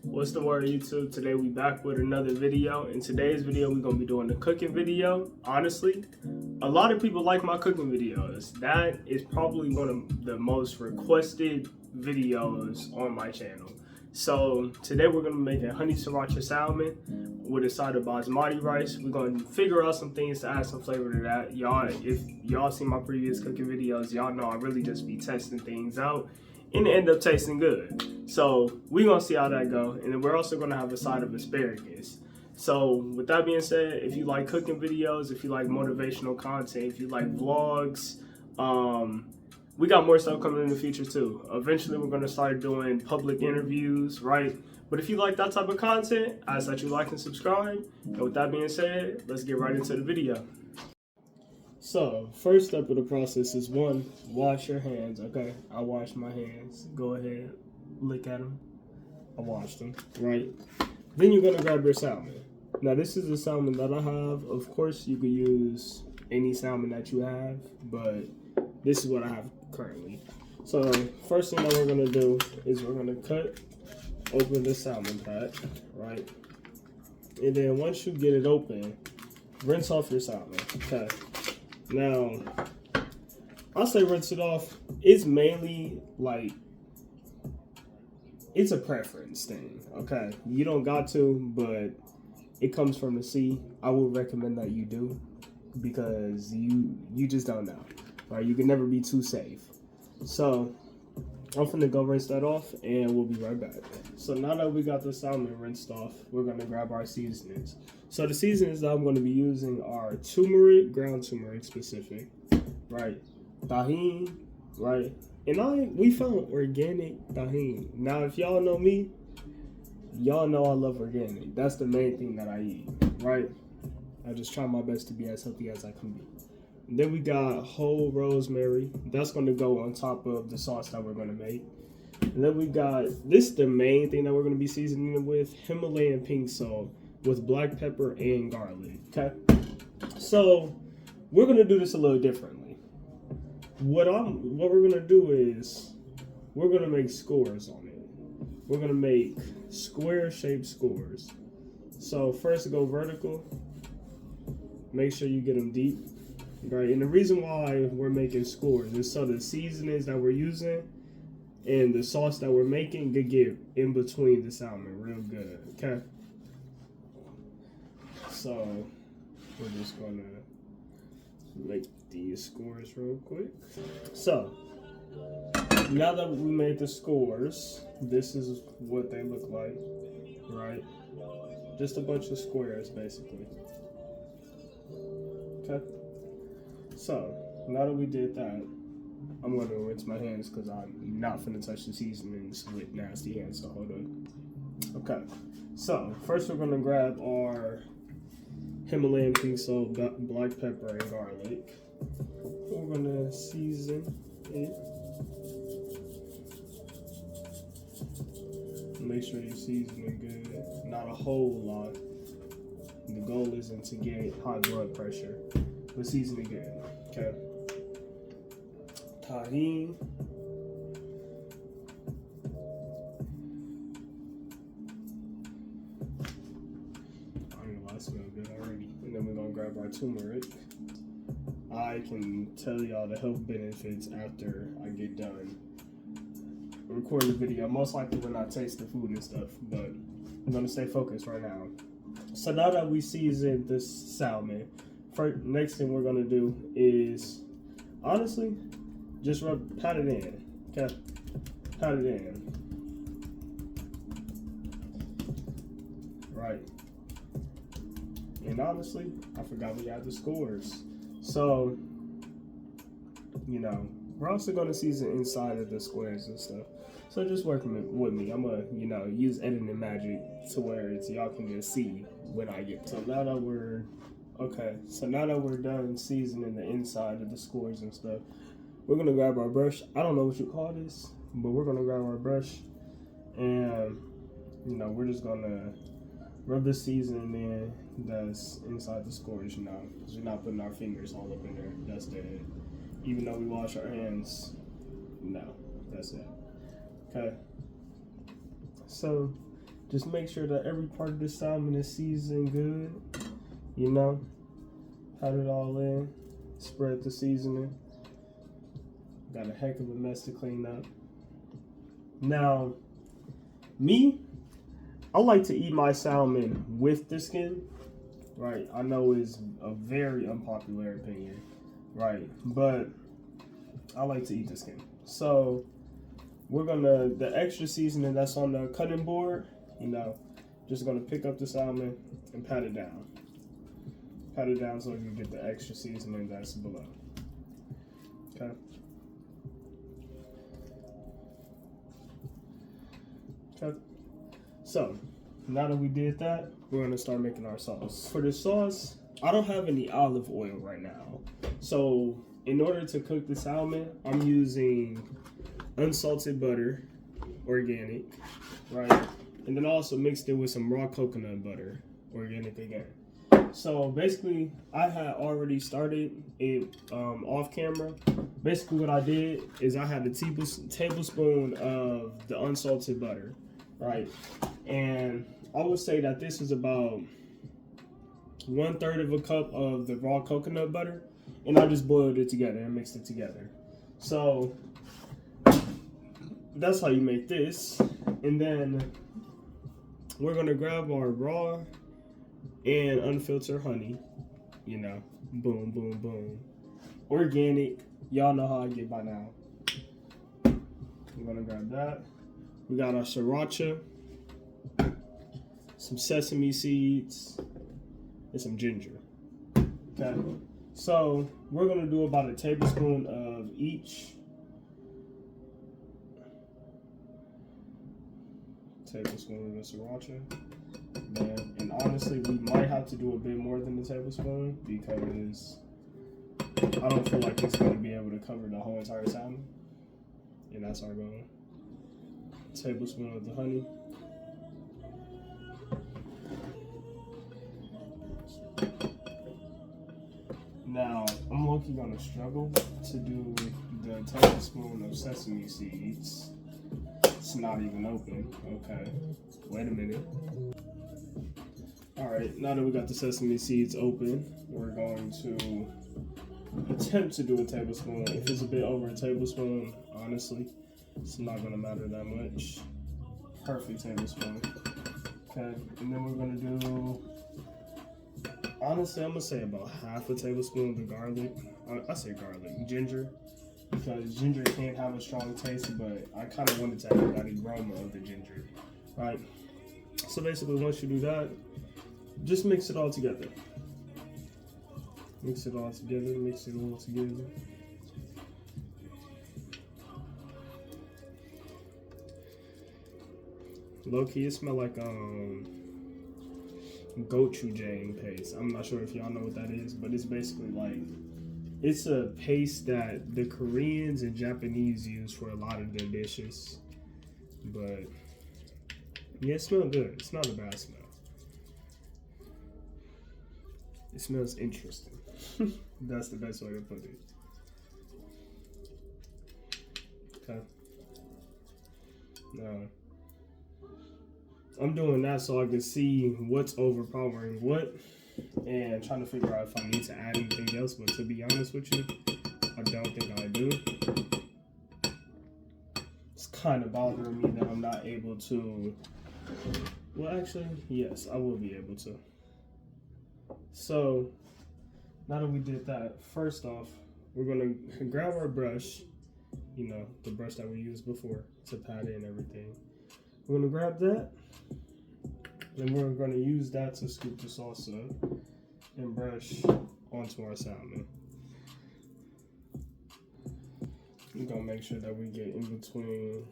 What's the word, YouTube? Today we back with another video. In today's video, we're gonna be doing a cooking video. Honestly, a lot of people like my cooking videos. That is probably one of the most requested videos on my channel. So today we're gonna make a honey sriracha salmon with a side of basmati rice. We're gonna figure out some things to add some flavor to that. Y'all, if y'all seen my previous cooking videos, y'all know I really just be testing things out and it end up tasting good. So we're gonna see how that go, and then we're also gonna have a side of asparagus. So with that being said, if you like cooking videos, if you like motivational content, if you like vlogs, we got more stuff coming in the future too. Eventually we're gonna start doing public interviews, right? But if you like that type of content, I ask that you like and subscribe. And with that being said, let's get right into the video. So, first step of the process is one, wash your hands, okay? I washed my hands. Go ahead, look at them. I washed them, right? Then you're gonna grab your salmon. Now, this is the salmon that I have. Of course, you could use any salmon that you have, but this is what I have currently. So, first thing that we're gonna do is we're gonna cut open the salmon pack, right? And then once you get it open, rinse off your salmon, okay? Now, I'll say rinse it off. It's mainly like, it's a preference thing, okay? You don't got to, but it comes from the sea. I would recommend that you do because you just don't know, right? You can never be too safe. So, I'm finna go rinse that off and we'll be right back. So now that we got the salmon rinsed off, we're gonna grab our seasonings. So the seasonings that I'm gonna be using are turmeric, ground turmeric specific, right? Tahin, right? And we found organic tahin. Now if y'all know me, y'all know I love organic. That's the main thing that I eat, right? I just try my best to be as healthy as I can be. And then we got whole rosemary. That's going to go on top of the sauce that we're going to make. And then we got, this is the main thing that we're going to be seasoning it with, Himalayan pink salt with black pepper and garlic, okay? So, we're going to do this a little differently. What we're going to do is, we're going to make scores on it. We're going to make square-shaped scores. So, first go vertical. Make sure you get them deep. Right, and the reason why we're making scores is so the seasonings that we're using and the sauce that we're making could get in between the salmon real good, okay? So, we're just gonna make these scores real quick. So, now that we made the scores, this is what they look like, right? Just a bunch of squares, basically. Okay? So, now that we did that, I'm going to rinse my hands because I'm not finna touch the seasonings with nasty hands, so hold on. Okay, so first we're going to grab our Himalayan pink salt, black pepper, and garlic. We're going to season it. Make sure you season it good, not a whole lot. The goal isn't to get high blood pressure, but season it good. Okay. Tahin. I don't know why it smells good already. And then we're gonna grab our turmeric. I can tell y'all the health benefits after I get done recording the video. Most likely when I taste the food and stuff, but I'm gonna stay focused right now. So now that we seasoned this salmon, next thing we're gonna do is, honestly, just pat it in, okay? Pat it in. Right. And honestly, I forgot we had the scores. So, you know, we're also gonna season inside of the squares and stuff. So just work with me. I'm gonna, you know, use editing magic to where it's y'all can just see when I get to. So now that we're done seasoning the inside of the scores and stuff, we're gonna grab our brush. I don't know what you call this, but we're gonna grab our brush and, you know, we're just gonna rub the seasoning in that's inside the scores, you know, because we're not putting our fingers all up in there. That's dead. Even though we wash our hands, no, that's it. Okay. So Just make sure that every part of the salmon is seasoned good. You know, pat it all in, spread the seasoning. Got a heck of a mess to clean up. Now, me, I like to eat my salmon with the skin. Right, I know it's a very unpopular opinion. Right, but I like to eat the skin. So we're gonna, the extra seasoning that's on the cutting board, you know, just gonna pick up the salmon and pat it down. Pat it down so you get the extra seasoning that's below. Okay. Okay. So now that we did that, we're gonna start making our sauce. For the sauce, I don't have any olive oil right now. So in order to cook the salmon, I'm using unsalted butter, organic, right? And then also mixed it with some raw coconut butter, organic again. So basically, I had already started it off camera. Basically what I did is I had a tablespoon of the unsalted butter, right? And I would say that this is about 1/3 of a cup of the raw coconut butter. And I just boiled it together and mixed it together. So that's how you make this. And then we're gonna grab our raw and unfiltered honey. You know, boom, boom, boom. Organic. Y'all know how I get by now. We're gonna grab that. We got our sriracha, some sesame seeds, and some ginger. Okay. So we're gonna do about a tablespoon of each. Tablespoon of sriracha. Man, and honestly, we might have to do a bit more than a tablespoon because I don't feel like it's gonna be able to cover the whole entire salmon. And that's our goal. Tablespoon of the honey. Now, I'm low-key gonna struggle to do the tablespoon of sesame seeds. It's not even open. Okay, wait a minute. All right, now that we got the sesame seeds open, we're going to attempt to do a tablespoon. If it's a bit over a tablespoon, honestly, it's not gonna matter that much. Perfect tablespoon. Okay, and then we're gonna do, honestly, I'm gonna say about half a tablespoon of the garlic. I say garlic, ginger, because ginger can't have a strong taste, but I kind of wanted to have that aroma of the ginger, right? So basically, once you do that, just mix it all together. Mix it all together, mix it all together. Low key, it smells like gochujang paste. I'm not sure if y'all know what that is, but it's basically like, it's a paste that the Koreans and Japanese use for a lot of their dishes. But yeah, it smells good. It's not a bad smell. It smells interesting. That's the best way to put it. Okay. Now, I'm doing that so I can see what's overpowering what and trying to figure out if I need to add anything else. But to be honest with you, I don't think I do. It's kind of bothering me that I'm not able to. Well, actually, yes, I will be able to. So now that we did that, first off, we're gonna grab our brush, you know, the brush that we used before to pat in everything. We're gonna grab that, and we're gonna use that to scoop the sauce up and brush onto our salmon. We're gonna make sure that we get in between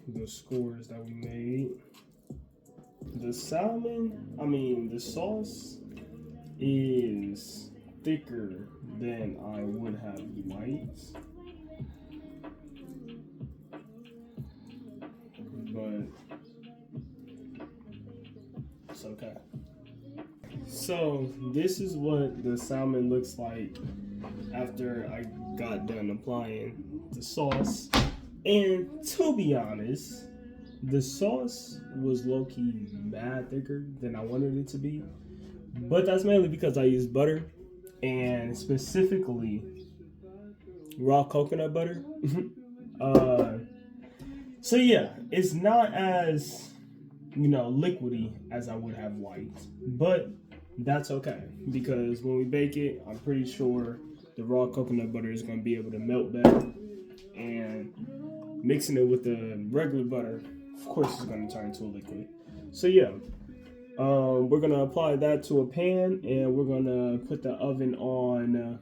the scores that we made. The the sauce is thicker than I would have liked, but it's okay. So this is what the salmon looks like after I got done applying the sauce. And to be honest, The sauce was low-key mad thicker than I wanted it to be, but that's mainly because I used butter, and specifically raw coconut butter. uh, so yeah, it's not as, liquidy as I would have liked, but that's okay because when we bake it, I'm pretty sure the raw coconut butter is going to be able to melt better, and mixing it with the regular butter, of course, it's going to turn into a liquid. So yeah, we're going to apply that to a pan, and we're going to put the oven on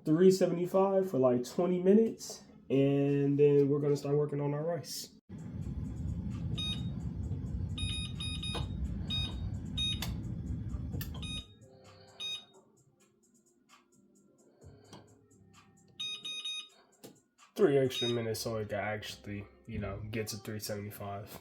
375 for like 20 minutes, and then we're going to start working on our rice. Three extra minutes so it can actually, get to 375.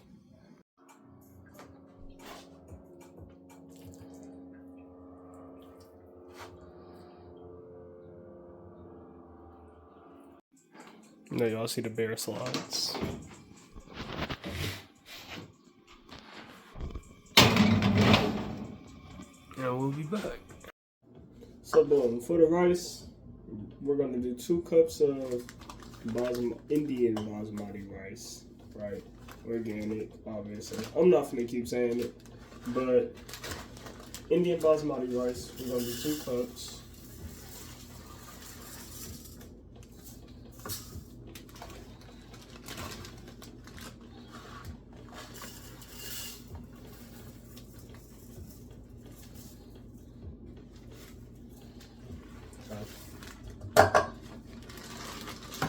There y'all see the bear slides. And we'll be back. So boom, for the rice, we're gonna do 2 cups of Indian basmati rice, right? Organic, obviously. I'm not gonna keep saying it, but Indian basmati rice, we're gonna do 2 cups.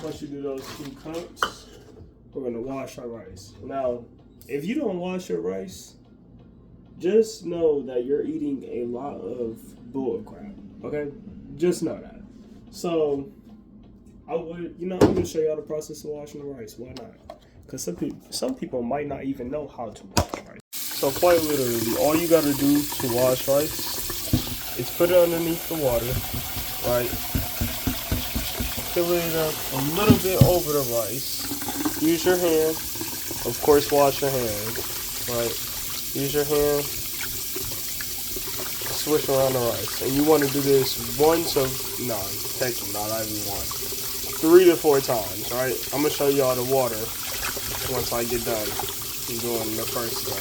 Once you do those 2 cups, we're gonna wash our rice. Now, if you don't wash your rice, just know that you're eating a lot of bull crap, okay? Just know that. So, I'm gonna show y'all the process of washing the rice. Why not? Because some people might not even know how to wash rice. So quite literally, all you gotta do to wash rice is put it underneath the water, right? Fill it up a little bit over the rice. Use your hand. Of course, wash your hands, right? Use your hand. Swish around the rice. And you want to do this technically not every 3 to 4 times, right? I'm going to show y'all the water once I get done doing the first step.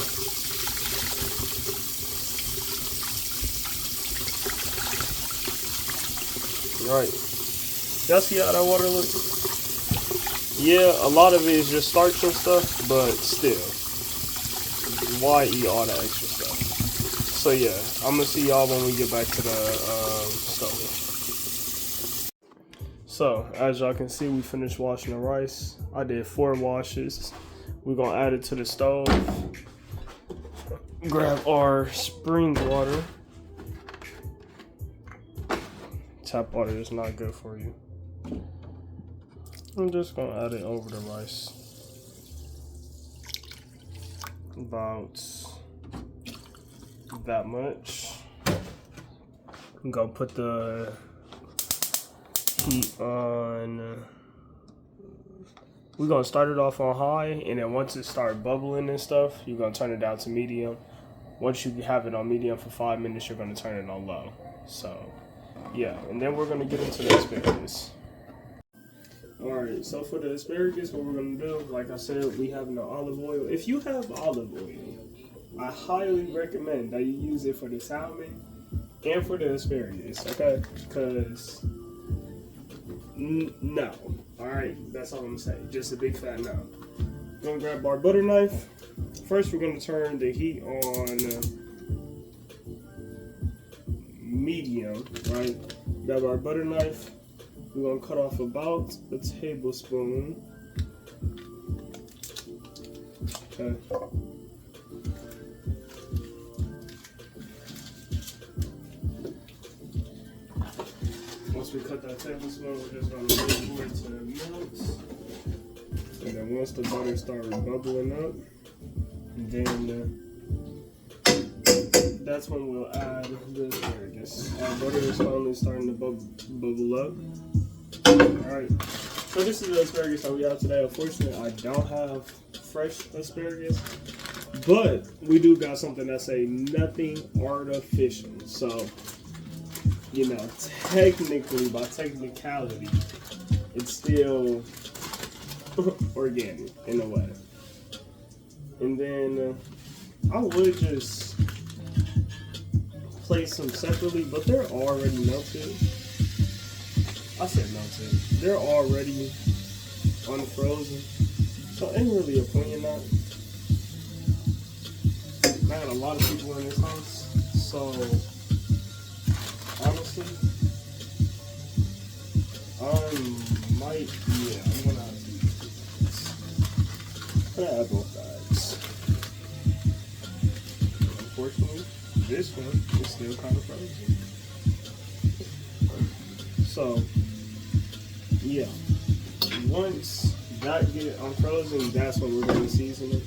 Right. Y'all see how that water looks? Yeah, a lot of it is just starch and stuff, but still, why eat all that extra stuff? So yeah, I'm gonna see y'all when we get back to the stove. So, as y'all can see, we finished washing the rice. I did 4 washes. We're gonna add it to the stove. Grab our spring water. Tap water is not good for you. I'm just gonna add it over the rice. About that much. I'm gonna put the heat on. We're gonna start it off on high, and then once it starts bubbling and stuff, you're gonna turn it down to medium. Once you have it on medium for 5 minutes, you're gonna turn it on low. So, yeah, and then we're gonna get into the asparagus. Alright, so for the asparagus, what we're going to do, like I said, we have the olive oil. If you have olive oil, I highly recommend that you use it for the salmon and for the asparagus, okay? Because, no. Alright, that's all I'm going to say. Just a big fat no. We're going to grab our butter knife. First, we're going to turn the heat on medium, right? Grab our butter knife. We're gonna cut off about a tablespoon. Okay. Once we cut that tablespoon, we're just gonna wait for it to melt. And then once the butter starts bubbling up, then that's when we'll add the asparagus. Our butter is finally starting to bubble up. Alright, So this is the asparagus that we have today. Unfortunately, I don't have fresh asparagus, but we do got something that's a nothing artificial. So, you know, technically, by technicality, it's still organic in a way. And then I would just place them separately, but they're already melted. I said melted. They're already unfrozen, so ain't really a point in that. I got a lot of people in this house, so honestly, I'm gonna have to use this. I'm gonna have both bags. Unfortunately, this one is still kind of frozen. So, yeah, once that get unfrozen, that's when we're going to season it.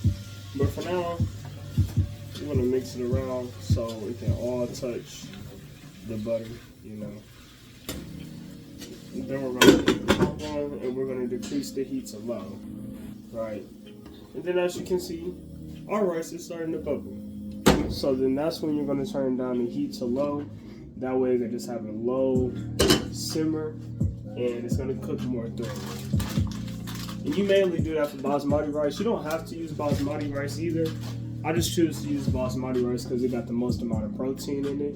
But for now, we're going to mix it around so it can all touch the butter, you know. And then we're going to put the top on, and we're going to decrease the heat to low, right? And then as you can see, our rice is starting to bubble. So then that's when you're going to turn down the heat to low. That way they just have a low simmer, and it's going to cook more thoroughly. And you mainly do that for basmati rice. You don't have to use basmati rice either. I just choose to use basmati rice because it got the most amount of protein in it,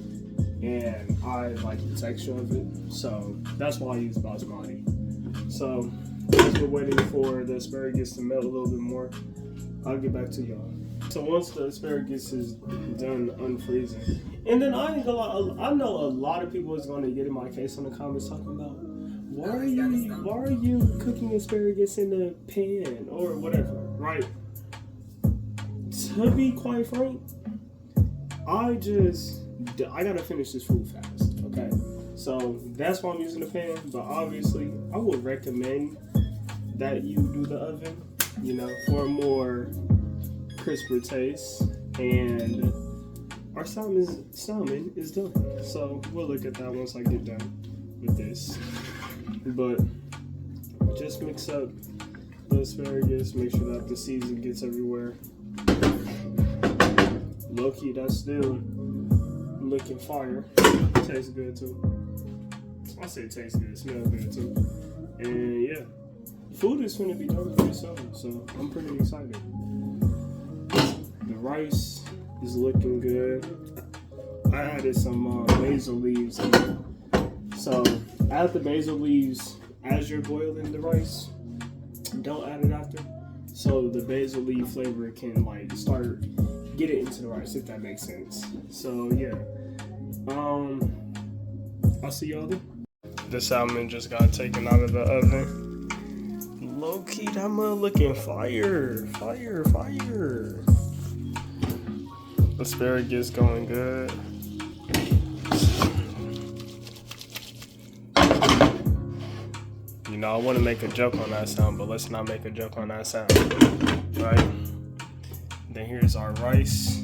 and I like the texture of it. So that's why I use basmati. So as we're waiting for the asparagus to melt a little bit more, I'll get back to y'all. So once the asparagus is done unfreezing, and then I know a lot of people is going to get in my case in the comments talking about why are you cooking asparagus in the pan or whatever, right? To be quite frank, I gotta finish this food fast, okay? So that's why I'm using the pan, but obviously I would recommend that you do the oven, you know, for a more crisper taste. And our salmon is done. So we'll look at that once I get done with this. But just mix up the asparagus, make sure that the season gets everywhere. Low key, that's still looking fire. Tastes good too. I say it tastes good, it smells good too. And yeah, food is gonna be done pretty soon, so I'm pretty excited. The rice is looking good. I added some basil leaves in it. So add the basil leaves as you're boiling the rice. Don't add it after. So the basil leaf flavor can like start get it into the rice, if that makes sense. So yeah. I'll see y'all then. The salmon just got taken out of the oven. Low key, that mud looking fire. Fire, fire. Asparagus going good. You know, I want to make a joke on that sound, but let's not make a joke on that sound. Right? Then here's our rice.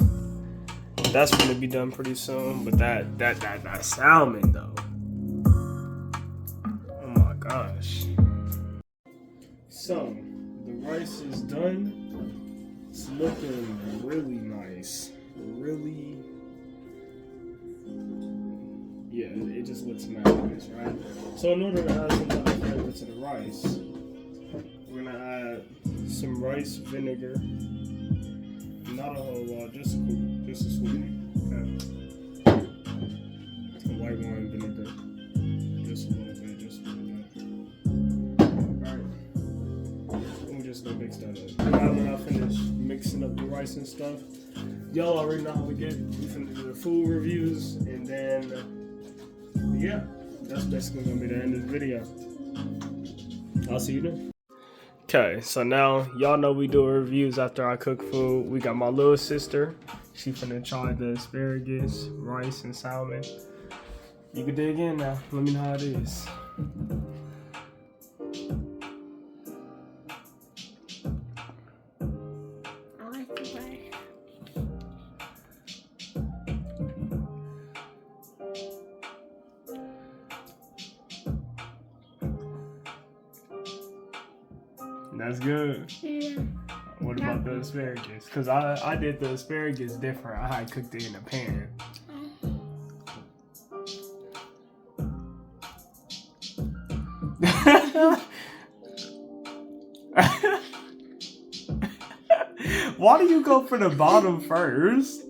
That's going to be done pretty soon, but that salmon though. Oh my gosh. So, the rice is done. It's looking really nice. Really, yeah, it just looks nice, right? So in order to add some other flavor to the rice, we're gonna add some rice vinegar. Not a whole lot, just a sweetening. Okay. Some white wine vinegar, just a little bit, Alright, and we're just gonna mix that up. Now when I finish mixing up the rice and stuff, y'all already know how we get. We finna do the food reviews, and then yeah, that's basically gonna be the end of the video. I'll see you then. Okay, so now y'all know we do reviews after I cook food. We got my little sister. She finna try the asparagus, rice, and salmon. You can dig in now. Let me know how it is. I like the rice. That's good. Yeah. What about the asparagus? Because I did the asparagus different. I had cooked it in a pan. Why do you go for the bottom first?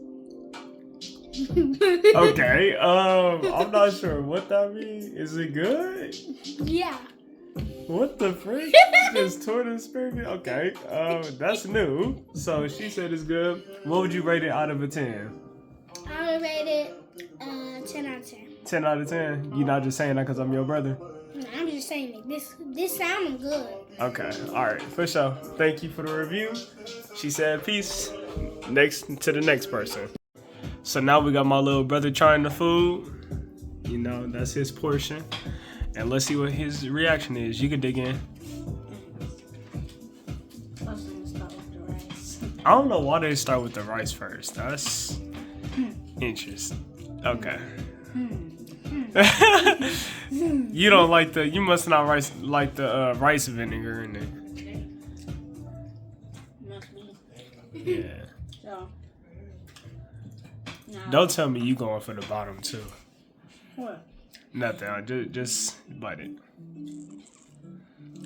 Okay, I'm not sure what that means. Is it good? Yeah. What the frick? Just tore the asparagus? Okay, that's new. So she said it's good. What would you rate it out of a 10? I would rate it 10 out of 10. 10 out of 10? You not just saying that because I'm your brother? I'm just saying it. This sounds good. Okay, alright, for sure. Thank you for the review. She said peace. Next to the next person. So now we got my little brother trying the food. You know, that's his portion. And let's see what his reaction is. You can dig in. I don't know why they start with the rice first. That's interesting. Okay. You don't like you must not like the rice vinegar in it. Must be. Yeah. So. No. Don't tell me you going for the bottom too. What? Nothing. Just bite it.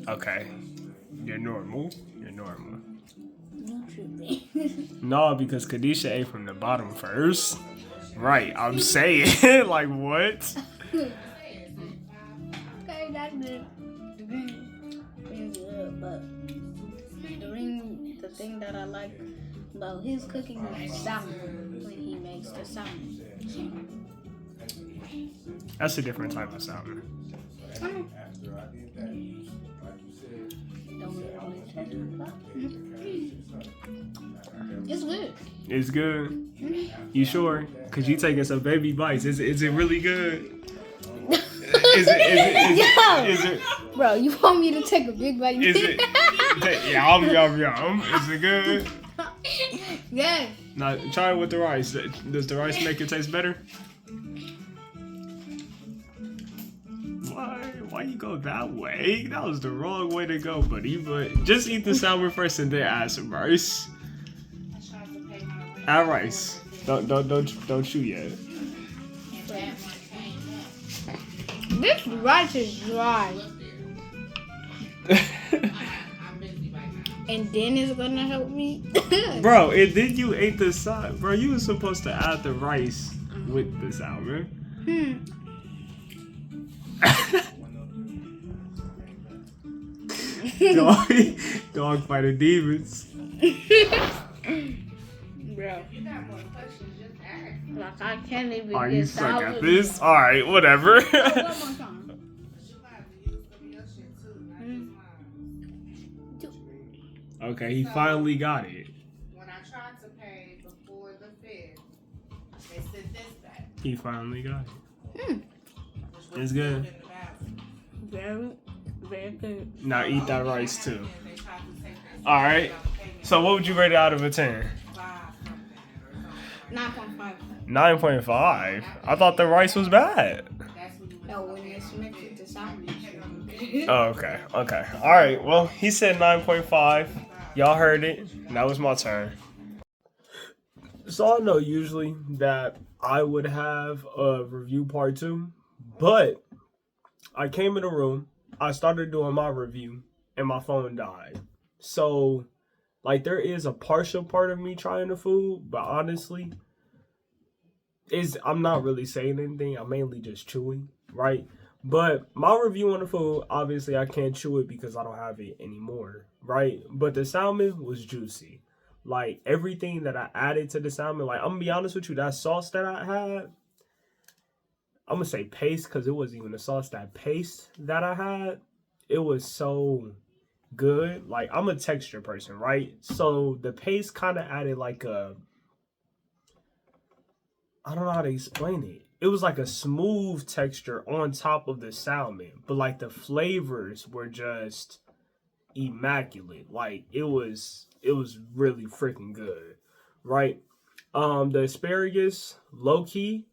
Okay. You're normal. No, because Kadisha ate from the bottom first. Right. I'm saying like what? Okay, that's good. The green good, but the thing that I like about his cooking is salmon when he makes the salmon. That's a different type of salmon. It's good. It's good. You sure? Cause you taking some baby bites. Is it really good? Is it? Bro, you want me to take a big bite? Is it? Yum. Is it good? Yeah. Now try it with the rice. Does the rice make it taste better? Why you go that way? That was the wrong way to go, buddy. But just eat the salmon first and then add some rice. Add rice. Don't chew yet. This rice is dry. And then it's gonna help me. Bro, and then you ate the side. Bro, you were supposed to add the rice with the salmon. Dog fighting demons. Bro. Like I can't even Oh, get you suck salad. at this? Alright, whatever. One more time. Okay, he finally got it. When I tried to pay before the 5th, they sent this back. He finally got it. It's good. Very, very good. Now eat that rice too. Alright. So what would you rate it out of a 10? 9.5. 9.5? I thought the rice was bad. No, when it's mixed with the salmon. Oh, okay. Alright, well, he said 9.5. Y'all heard it. That was my turn. So I know usually that I would have a review part 2, but I came in the room, I started doing my review, and my phone died. So, like, there is a partial part of me trying the food, but honestly, I'm not really saying anything. I'm mainly just chewing, right? But my review on the food, obviously I can't chew it because I don't have it anymore, right? But the salmon was juicy. Like, everything that I added to the salmon, like, I'm gonna be honest with you, that sauce that I had, I'm gonna say paste because it wasn't even a sauce. That paste that I had, it was so good. Like, I'm a texture person, right? So the paste kind of added like I don't know how to explain it. It was like a smooth texture on top of the salmon, but like the flavors were just immaculate. Like, it was really freaking good, right? The asparagus, low key,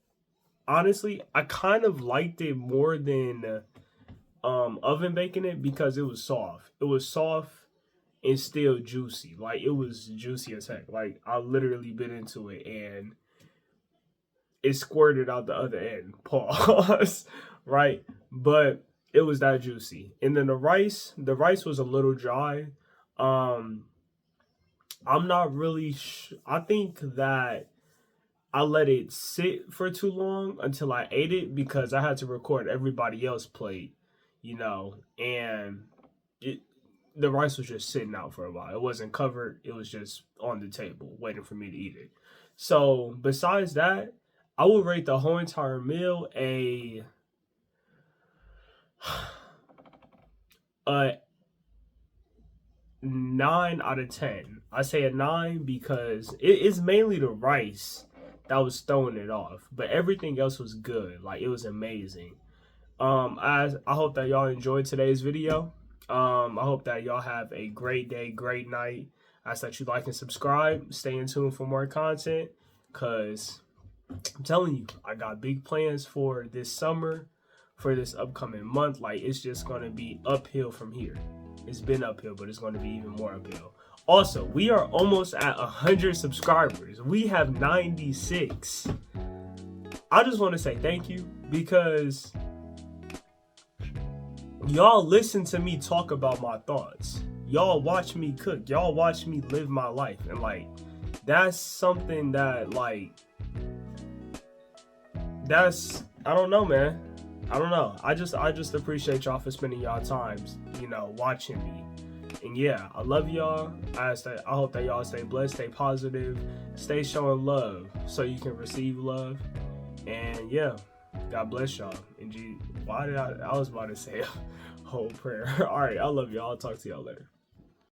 honestly, I kind of liked it more than oven baking it because it was soft. It was soft and still juicy. Like, it was juicy as heck. Like, I literally bit into it and it squirted out the other end. Pause. Right? But it was that juicy. And then the rice was a little dry. I'm not really I think that I let it sit for too long until I ate it because I had to record everybody else's plate, and the rice was just sitting out for a while. It wasn't covered. It was just on the table waiting for me to eat it. So besides that, I would rate the whole entire meal a 9 out of 10. I say a 9 because it's mainly the rice that was throwing it off, but everything else was good. Like, it was amazing. I hope that y'all enjoyed today's video. I hope that y'all have a great day, great night. I ask that you like and subscribe. Stay in tune for more content, because I'm telling you, I got big plans for this summer, for this upcoming month. Like, it's just going to be uphill from here. It's been uphill, but it's going to be even more uphill. Also, we are almost at 100 subscribers. We have 96. I just want to say thank you, because y'all listen to me talk about my thoughts. Y'all watch me cook. Y'all watch me live my life. And, like, that's something that, like, I don't know, man. I don't know. I just appreciate y'all for spending y'all times, watching me. And yeah, I love y'all. I hope that y'all stay blessed, stay positive, stay showing love so you can receive love. And yeah, God bless y'all. And I was about to say a whole prayer. All right, I love y'all. I'll talk to y'all later.